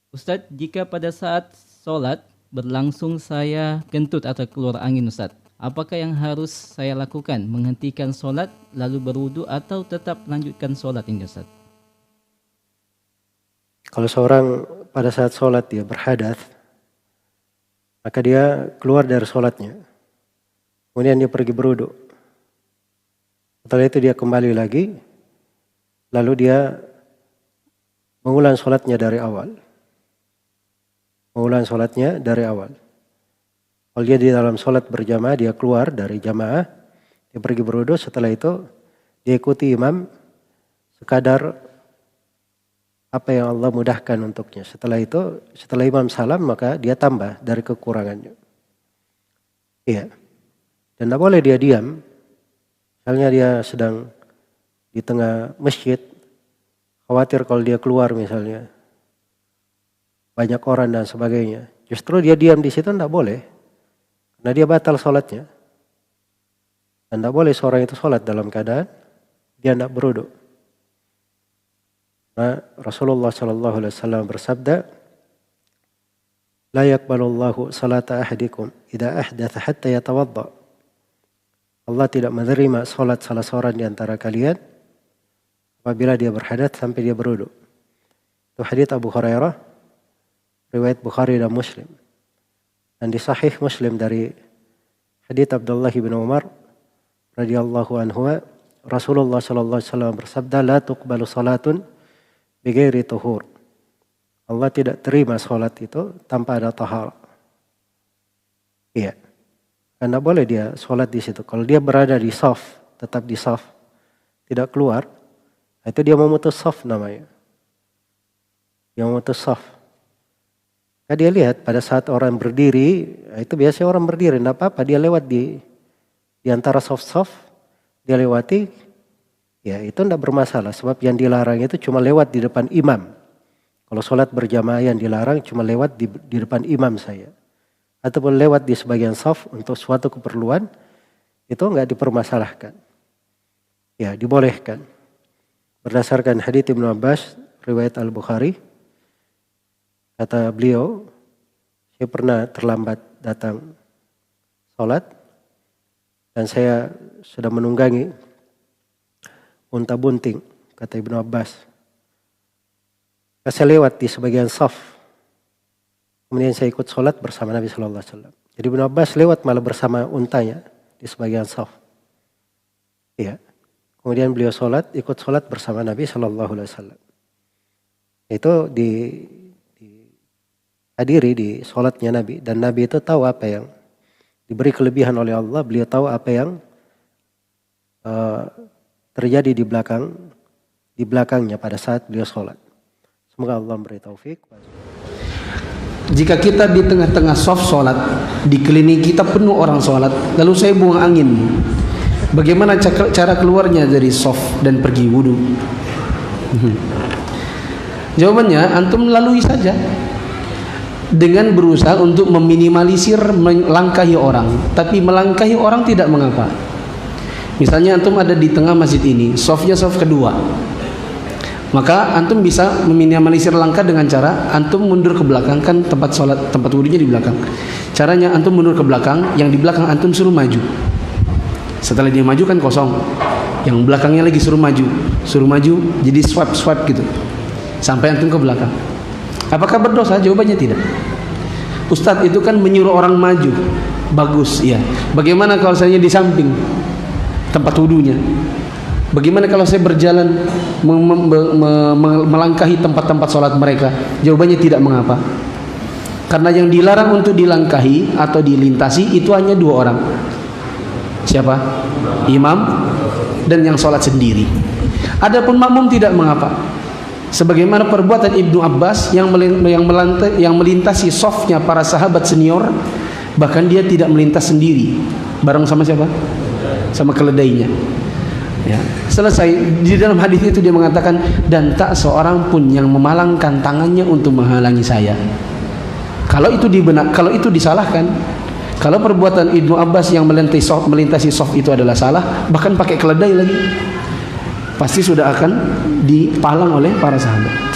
Ustadz, jika pada saat sholat berlangsung saya kentut atau keluar angin Ustadz, apakah yang harus saya lakukan? Menghentikan sholat lalu berwudu atau tetap lanjutkan sholat ini Ustadz? Kalau seorang pada saat sholat dia berhadas, maka dia keluar dari sholatnya. Kemudian dia pergi berwudu. Setelah itu dia kembali lagi, lalu dia mengulang sholatnya dari awal. Kalau dia di dalam sholat berjamaah, dia keluar dari jamaah, dia pergi berwudu. Setelah itu dia ikuti imam sekadar apa yang Allah mudahkan untuknya. Setelah itu, setelah imam salam, maka dia tambah dari kekurangannya. Iya. Dan tidak boleh dia diam. Misalnya dia sedang di tengah masjid, khawatir kalau dia keluar misalnya, banyak orang dan sebagainya. Justru dia diam di situ tidak boleh. Karena dia batal sholatnya. Dan tidak boleh seorang itu sholat dalam keadaan dia tidak berwudu. Nah, Rasulullah SAW bersabda, "La yaqbalullahu salata ahadikum idza ahdatha hatta yatawadda." Allah tidak menerima salat salah seorang di antara kalian apabila dia berhadas sampai dia berwudu. Itu hadits Abu Hurairah, riwayat Bukhari dan Muslim. Dan di Sahih Muslim dari hadits Abdullah bin Umar radhiyallahu anhu, Rasulullah SAW bersabda, "La tuqbalu salatun bighairi tuhur." Allah tidak terima sholat itu tanpa ada tahara. Iya. Karena boleh dia sholat di situ. Kalau dia berada di shaf, tetap di shaf, tidak keluar, itu dia memutus shaf namanya. Dia memutus shaf. Nah, dia lihat pada saat orang berdiri, itu biasanya orang berdiri, tidak apa-apa, dia lewat di antara shaf-shaf, dia lewati. Ya itu tidak bermasalah, sebab yang dilarang itu cuma lewat di depan imam. Kalau sholat berjamaah yang dilarang cuma lewat di depan imam saya. Ataupun lewat di sebagian shaf untuk suatu keperluan, itu enggak dipermasalahkan. Ya dibolehkan. Berdasarkan hadits Ibnu Abbas, riwayat Al-Bukhari, kata beliau, saya pernah terlambat datang sholat dan saya sudah menunggangi unta bunting, kata Ibnu Abbas. Saya lewat di sebagian shaf. Kemudian saya ikut sholat bersama Nabi Sallallahu Alaihi Wasallam. Jadi Ibnu Abbas lewat malah bersama untanya di sebagian shaf. Iya. Kemudian beliau sholat, ikut sholat bersama Nabi Sallallahu Alaihi Wasallam. Itu dihadiri di sholatnya Nabi. Dan Nabi itu tahu apa yang diberi kelebihan oleh Allah. Beliau tahu apa yang terjadi di belakangnya pada saat beliau sholat. Semoga Allah memberi taufik. Jika kita di tengah-tengah shaf sholat, dikelilingi kita penuh orang sholat, lalu saya buang angin, bagaimana cara keluarnya dari shaf dan pergi wudu? Jawabannya, antum lalui saja dengan berusaha untuk meminimalisir melangkahi orang. Tapi melangkahi orang tidak mengapa. Misalnya antum ada di tengah masjid ini, shafnya shaf kedua, maka antum bisa meminimalisir langkah dengan cara antum mundur ke belakang, kan tempat sholat, tempat wudunya di belakang. Caranya antum mundur ke belakang, yang di belakang antum suruh maju. Setelah dia maju kan kosong, yang belakangnya lagi suruh maju, jadi swipe gitu, sampai antum ke belakang. Apakah berdosa? Jawabannya tidak. Ustadz, itu kan menyuruh orang maju, bagus, ya. Bagaimana kalau saya di samping tempat wudunya? Bagaimana kalau saya berjalan melangkahi tempat-tempat sholat mereka? Jawabannya tidak mengapa. Karena yang dilarang untuk dilangkahi atau dilintasi itu hanya dua orang. Siapa? Imam dan yang sholat sendiri. Adapun makmum tidak mengapa. Sebagaimana perbuatan Ibnu Abbas yang melintasi shafnya para sahabat senior, bahkan dia tidak melintas sendiri. Bareng sama siapa? Sama keledainya. Ya, selesai. Di dalam hadis itu dia mengatakan, dan tak seorang pun yang memalangkan tangannya untuk menghalangi saya. Kalau itu disalahkan, kalau perbuatan Ibnu Abbas yang melintasi shaf itu adalah salah, bahkan pakai keledai lagi, pasti sudah akan dipalang oleh para sahabat.